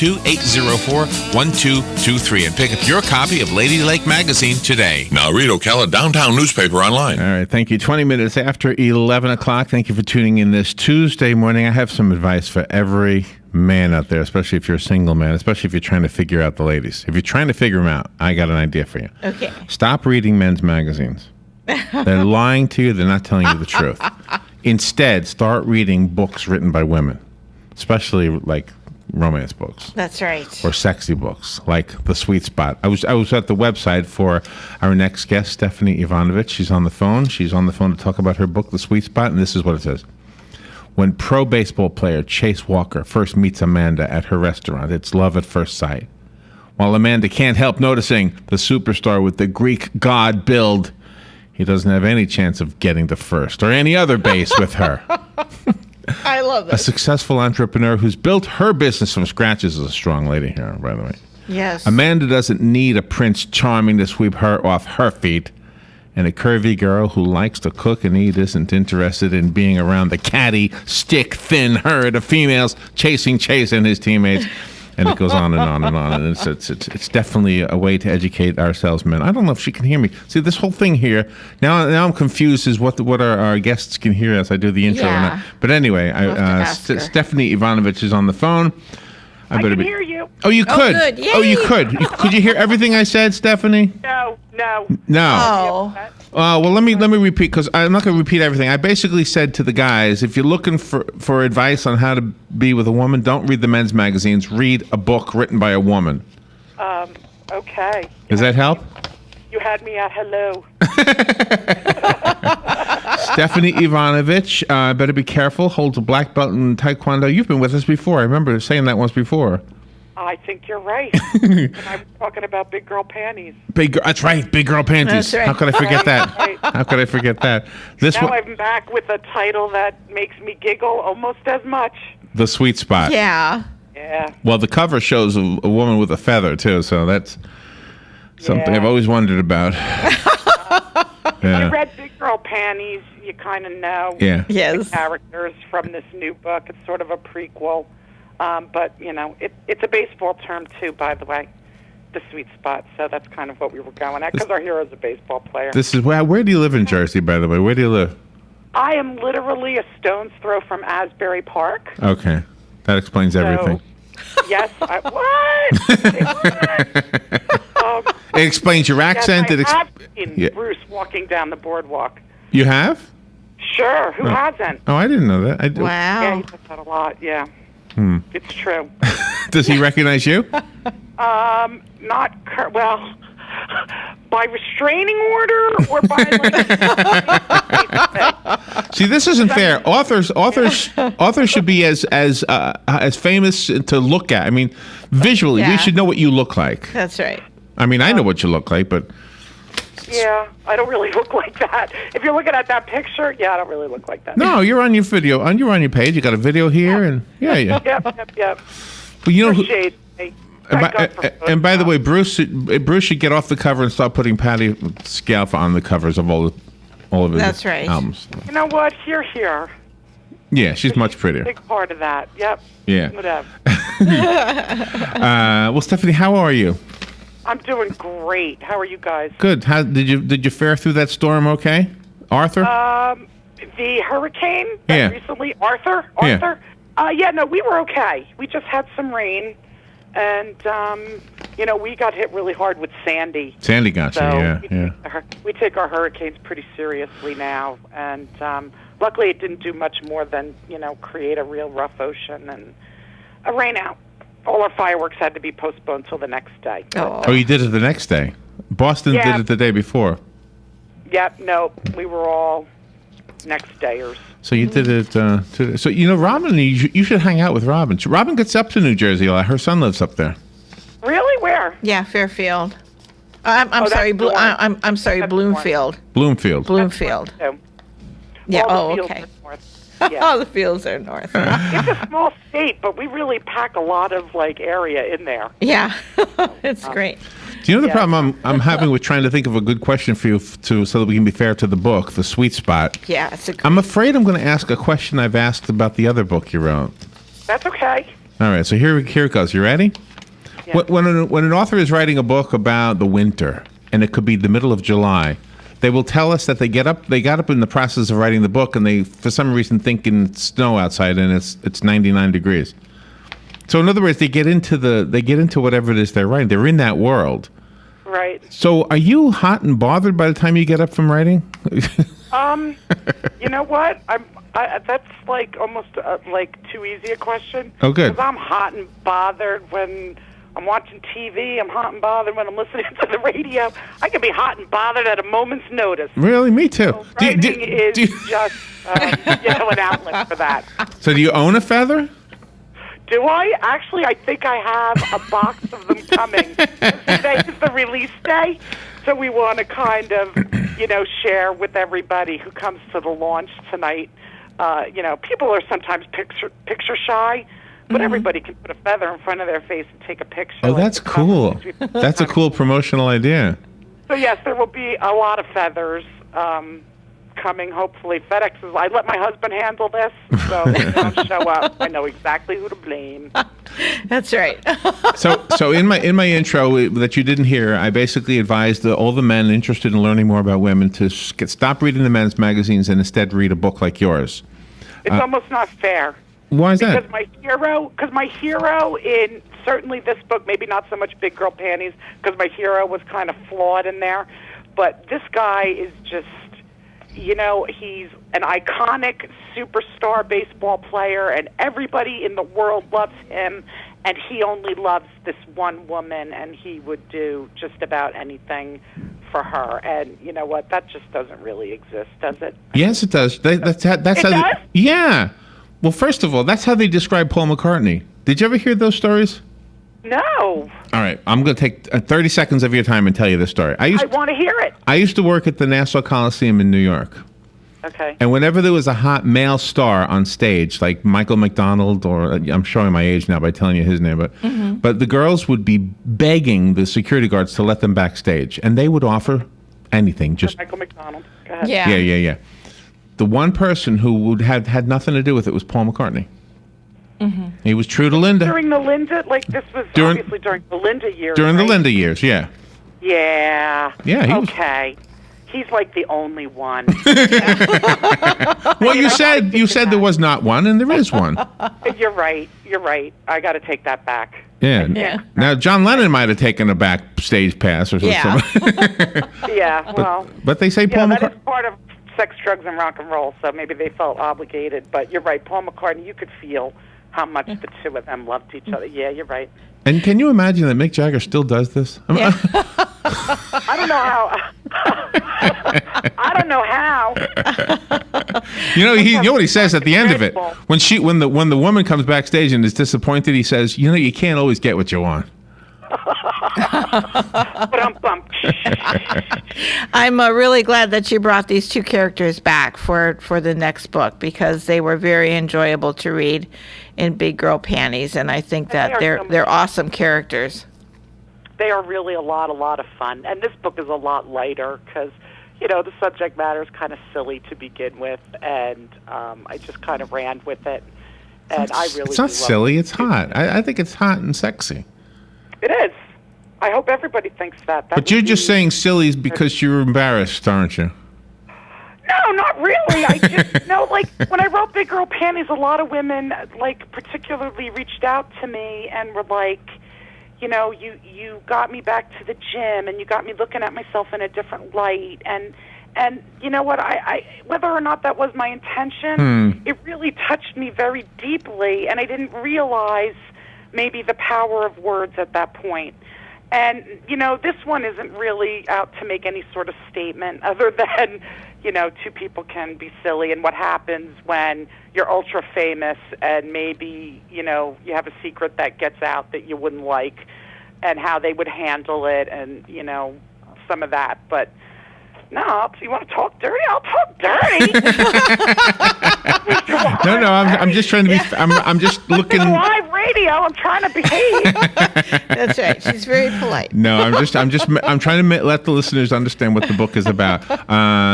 212-804-1223 and pick up your copy of Lady Lake Magazine today. Now read Ocala Downtown Newspaper online. All right, thank you. 20 minutes after 11 o'clock. Thank you for tuning in this Tuesday morning. I have some advice for every man out there, especially if you're a single man, especially if you're trying to figure out the ladies. If you're trying to figure them out, I got an idea for you. Okay. Stop reading men's magazines. They're lying to you. They're not telling you the truth. Instead, start reading books written by women, especially like romance books. That's right. Or sexy books, like The Sweet Spot. I was at the website for our next guest, Stephanie Evanovich. She's on the phone. She's on the phone to talk about her book, The Sweet Spot, and this is what it says. When pro baseball player Chase Walker first meets Amanda at her restaurant, it's love at first sight. While Amanda can't help noticing the superstar with the Greek god build, he doesn't have any chance of getting to first or any other base with her. I love it. A successful entrepreneur who's built her business from scratch is a strong lady here, by the way. Yes. Amanda doesn't need a Prince Charming to sweep her off her feet. And a curvy girl who likes to cook and eat isn't interested in being around the catty, stick-thin herd of females chasing Chase and his teammates. And it goes on and on and on. And it's definitely a way to educate ourselves, men. I don't know if she can hear me. See, this whole thing here, now I'm confused as what our guests can hear as I do the intro. Yeah. But anyway, Stephanie Ivanovich is on the phone. I can hear you. Oh, you could. Good. Yay. Oh, you could. Could you hear everything I said, Stephanie? No. No. Oh. Well, let me repeat, because I'm not going to repeat everything. I basically said to the guys, if you're looking for advice on how to be with a woman, don't read the men's magazines. Read a book written by a woman. Okay. Does that help? You had me at hello. Stephanie Ivanovich, better be careful, holds a black belt in Taekwondo. You've been with us before. I remember saying that once before. I think you're right. And I was talking about big girl panties. That's right, big girl panties. That's right. How could I forget that? Right. How could I forget that? Now I'm back with a title that makes me giggle almost as much. The Sweet Spot. Yeah. Yeah. Well, the cover shows a woman with a feather, too, so that's something I've always wondered about. If you read Big Girl Panties, you kind of know the characters from this new book. It's sort of a prequel. But, you know, it's a baseball term, too, by the way, the Sweet Spot. So that's kind of what we were going at, because our hero's a baseball player. This is where do you live in Jersey, by the way? Where do you live? I am literally a stone's throw from Asbury Park. Okay. That explains everything. Yes. What? It explains your accent. Yes, I have seen Bruce walking down the boardwalk. You have? Sure. Who hasn't? Oh, I didn't know that. Wow. Yeah, he does that a lot. Yeah. It's true. Does he recognize you? Well, by restraining order or by like. See, this isn't fair. Authors should be as famous to look at. I mean, visually, we should know what you look like. That's right. I mean, I know what you look like, but. Yeah, I don't really look like that. If you're looking at that picture, I don't really look like that. No, you're on your video. You're on your page. You got a video here, and Yep. Well, you know. And by the way, Bruce should get off the cover and start putting Patty Scalfa on the covers of all of his albums. You know what? Here. Yeah, she's much prettier. Big part of that. Yep. Yeah. Whatever. Well, Stephanie, how are you? I'm doing great. How are you guys? Good. How did you fare through that storm? Okay, Arthur. The hurricane recently. Arthur. No, we were okay. We just had some rain, and we got hit really hard with Sandy. Sandy got you. We take our hurricanes pretty seriously now, and luckily it didn't do much more than create a real rough ocean and a rain out. All our fireworks had to be postponed till the next day. Oh, you did it the next day? Boston did it the day before? Yep, no, we were all next dayers. So you did it, so Robin, you should hang out with Robin. Robin gets up to New Jersey a lot. Her son lives up there. Really? Where? Yeah, Fairfield. I'm sorry, I'm sorry, Bloomfield. Bloomfield. Yeah, okay. Yeah. All the fields are north. It's a small state, but we really pack a lot of area in there. Yeah, it's great. Do you know the problem I'm having with trying to think of a good question for you so that we can be fair to the book, The Sweet Spot? Yeah, it's I'm afraid I'm going to ask a question I've asked about the other book you wrote. That's okay. All right, so here it goes. You ready? Yeah. When an author is writing a book about the winter, and it could be the middle of July, they will tell us that they got up in the process of writing the book, and they, for some reason, thinking it's snow outside, and it's 99 degrees. So in other words, they get into whatever it is they're writing. They're in that world. Right. So are you hot and bothered by the time you get up from writing? You know what? That's like almost like too easy a question. Oh, good. Because I'm hot and bothered when I'm watching TV. I'm hot and bothered when I'm listening to the radio. I can be hot and bothered at a moment's notice. Really? Me too. So writing is just an outlet for that. So do you own a feather? Do I? Actually, I think I have a box of them coming. Today is the release day, so we want to kind of, share with everybody who comes to the launch tonight. People are sometimes picture shy, but everybody can put a feather in front of their face and take a picture. Oh, that's cool. That's a cool promotional idea. So, yes, there will be a lot of feathers coming, hopefully. I let my husband handle this, so when they don't show up, I know exactly who to blame. That's right. So in my intro that you didn't hear, I basically advised all the men interested in learning more about women to stop reading the men's magazines and instead read a book like yours. It's almost not fair. Why is that? Because my hero in certainly this book, maybe not so much Big Girl Panties, because my hero was kind of flawed in there, but this guy is just, he's an iconic superstar baseball player, and everybody in the world loves him, and he only loves this one woman, and he would do just about anything for her. And you know what? That just doesn't really exist, does it? Yes, it does. That's how. Yeah. Well, first of all, that's how they describe Paul McCartney. Did you ever hear those stories? No. All right, I'm going to take 30 seconds of your time and tell you this story. I want to hear it. I used to work at the Nassau Coliseum in New York. Okay. And whenever there was a hot male star on stage, like Michael McDonald, or I'm showing my age now by telling you his name, but the girls would be begging the security guards to let them backstage, and they would offer anything. Just Michael McDonald. Go ahead. Yeah. The one person who would have had nothing to do with it was Paul McCartney. Mm-hmm. He was true to Linda. During the Linda, this was obviously during the Linda years. During the Linda years, yeah. Yeah. Yeah. Okay. He's like the only one. Well, you said there was not one, and there is one. You're right. I got to take that back. Yeah. Now, John Lennon might have taken a backstage pass or something. Yeah. Well. But they say Paul McCartney. That is part of sex, drugs, and rock and roll. So maybe they felt obligated. But you're right. Paul McCartney. You could feel how much the two of them loved each other. Yeah, you're right. And can you imagine that Mick Jagger still does this? Yeah. I don't know how. I don't know how. You know what he says at the end of it when the woman comes backstage and is disappointed. He says, "You can't always get what you want." I'm really glad that you brought these two characters back for the next book, because they were very enjoyable to read in Big Girl Panties, and I think that they're awesome characters. They are really a lot of fun, and this book is a lot lighter because the subject matter is kind of silly to begin with, and I just kind of ran with it, and it's not silly. It's hot. I think it's hot and sexy. It is. I hope everybody thinks that. But you're just saying silly because you're embarrassed, aren't you? No, not really. I just when I wrote Big Girl Panties, a lot of women particularly reached out to me and were like, you got me back to the gym, and you got me looking at myself in a different light, and you know what, I whether or not that was my intention, it really touched me very deeply, and I didn't realize maybe the power of words at that point. And, this one isn't really out to make any sort of statement other than, two people can be silly, and what happens when you're ultra famous and maybe, you have a secret that gets out that you wouldn't like, and how they would handle it, and, some of that. But no, you want to talk dirty? I'll talk dirty. No, I'm just trying to be. I'm just looking. Live radio. I'm trying to behave. That's right. She's very polite. No, I'm trying to let the listeners understand what the book is about.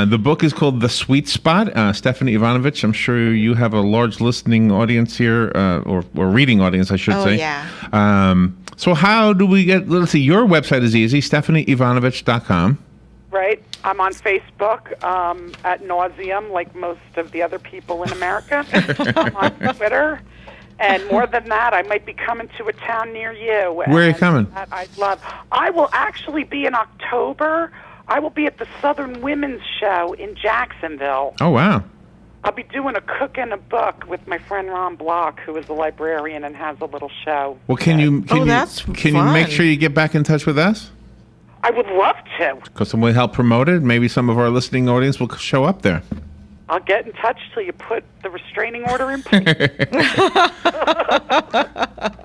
The book is called The Sweet Spot. Stephanie Evanovich, I'm sure you have a large listening audience here, or reading audience, I should say. Oh, yeah. So how do we get, let's see, your website is easy, StephanieEvanovich.com. Right. I'm on Facebook ad nauseum, like most of the other people in America. I'm on Twitter. And more than that, I might be coming to a town near you. Where are you coming? I will actually be in October. I will be at the Southern Women's Show in Jacksonville. Oh, wow. I'll be doing a cook and a book with my friend Ron Block, who is a librarian and has a little show. Well, can you make sure you get back in touch with us? I would love to. Because we'll help promote it. Maybe some of our listening audience will show up there. I'll get in touch till you put the restraining order in place.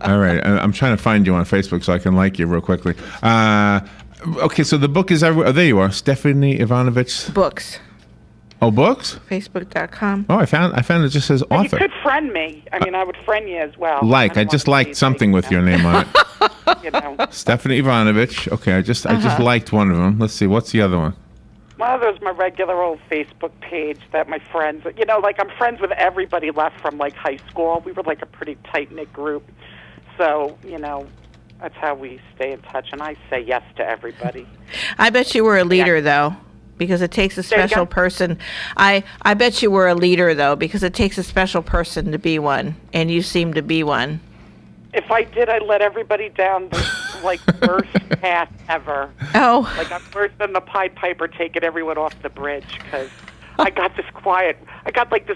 All right. I'm trying to find you on Facebook so I can like you real quickly. Okay, so the book is everywhere. Oh, there you are. Stephanie Evanovich. Books. Oh, books? Facebook.com. Oh, I found it just says author. You could friend me. I mean, I would friend you as well. I just liked something with your name on it. Stephanie Evanovich. Okay, I just liked one of them. Let's see, what's the other one? One of those, my regular old Facebook page that my friends, like I'm friends with everybody left from like high school. We were like a pretty tight-knit group. So, that's how we stay in touch. And I say yes to everybody. I bet you were a leader, though. Because it takes a special person. I bet you were a leader, though, because it takes a special person to be one, and you seem to be one. If I did, I'd let everybody down the worst path ever. Oh. Like I'm worse than the Pied Piper taking everyone off the bridge, because I got this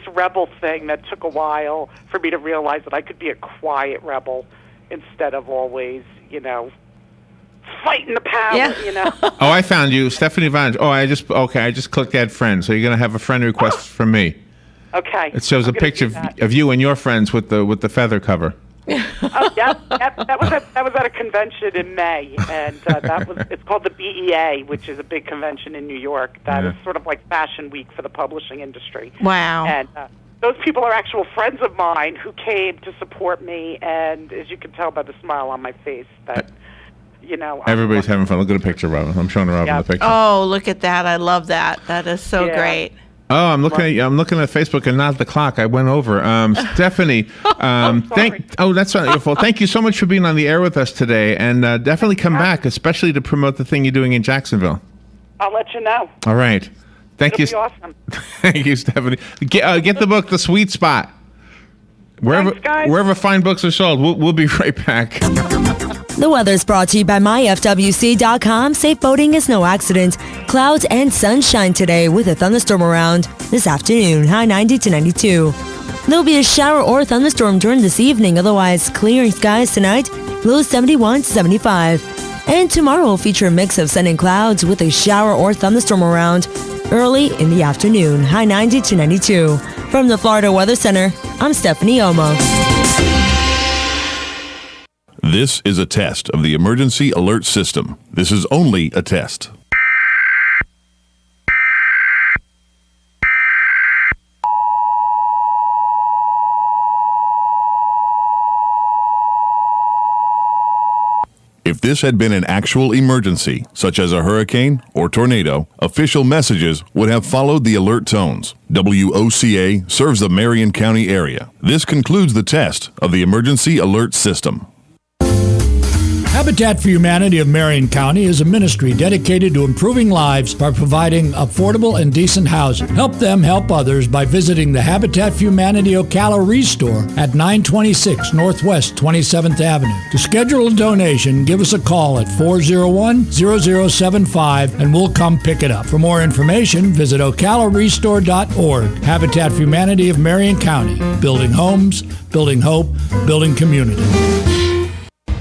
rebel thing that took a while for me to realize that I could be a quiet rebel instead of always, fighting the power, Oh, I found you, Stephanie Evanovich. Oh, I just clicked add friend. So you're gonna have a friend request from me. Okay. It shows a picture of you and your friends with the feather cover. Oh yeah, that was at a convention in May, and it's called the BEA, which is a big convention in New York. That is sort of like Fashion Week for the publishing industry. Wow. And those people are actual friends of mine who came to support me, and as you can tell by the smile on my face, that. Everybody's having fun. Look at the picture, Robin. I'm showing Robin the picture. Oh, look at that! I love that. That is so great. Oh, I'm looking at Facebook and not the clock. I went over. Stephanie, that's not your fault. Thank you so much for being on the air with us today, and definitely come back, especially to promote the thing you're doing in Jacksonville. I'll let you know. All right. Thank you. It'll be awesome. Thank you, Stephanie. Get the book, The Sweet Spot. Wherever fine books are sold. We'll be right back. The weather's brought to you by myfwc.com. Safe boating is no accident. Clouds and sunshine today with a thunderstorm around this afternoon. High 90 to 92. There'll be a shower or thunderstorm during this evening. Otherwise, clear skies tonight. Low 71 to 75. And tomorrow will feature a mix of sun and clouds with a shower or thunderstorm around early in the afternoon. High 90 to 92. From the Florida Weather Center, I'm Stephanie Omo. This is a test of the emergency alert system. This is only a test. If this had been an actual emergency, such as a hurricane or tornado, official messages would have followed the alert tones. WOCA serves the Marion County area. This concludes the test of the emergency alert system. Habitat for Humanity of Marion County is a ministry dedicated to improving lives by providing affordable and decent housing. Help them help others by visiting the Habitat for Humanity Ocala Restore at 926 Northwest 27th Avenue. To schedule a donation, give us a call at 401-0075 and we'll come pick it up. For more information, visit ocalarestore.org. Habitat for Humanity of Marion County. Building homes, building hope, building community.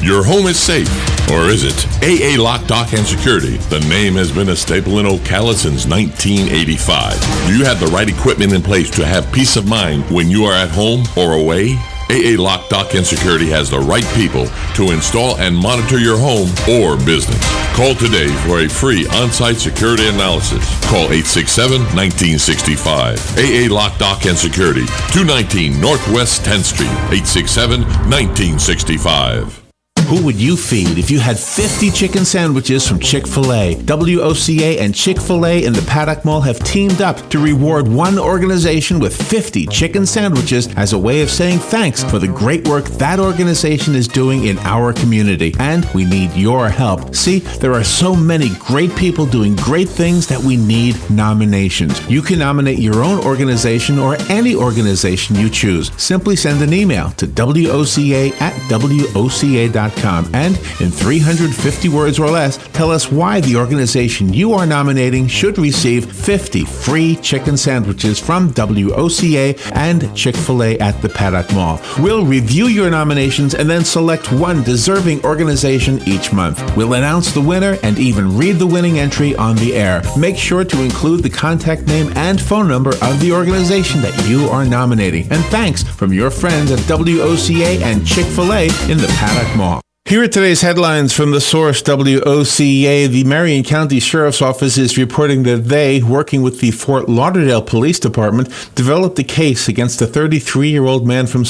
Your home is safe, or is it? AA Lock, Dock, and Security. The name has been a staple in Ocala since 1985. Do you have the right equipment in place to have peace of mind when you are at home or away? AA Lock, Dock, and Security has the right people to install and monitor your home or business. Call today for a free on-site security analysis. Call 867-1965. AA Lock, Dock, and Security, 219 Northwest 10th Street, 867-1965. Who would you feed if you had 50 chicken sandwiches from Chick-fil-A? WOCA and Chick-fil-A in the Paddock Mall have teamed up to reward one organization with 50 chicken sandwiches as a way of saying thanks for the great work that organization is doing in our community. And we need your help. See, there are so many great people doing great things that we need nominations. You can nominate your own organization or any organization you choose. Simply send an email to WOCA@WOCA.com and in 350 words or less, tell us why the organization you are nominating should receive 50 free chicken sandwiches from WOCA and Chick-fil-A at the Paddock Mall. We'll review your nominations and then select one deserving organization each month. We'll announce the winner and even read the winning entry on the air. Make sure to include the contact name and phone number of the organization that you are nominating. And thanks from your friends at WOCA and Chick-fil-A in the Paddock Mall. Here are today's headlines from the source WOCA. The Marion County Sheriff's Office is reporting that they, working with the Fort Lauderdale Police Department, developed a case against a 33-year-old man from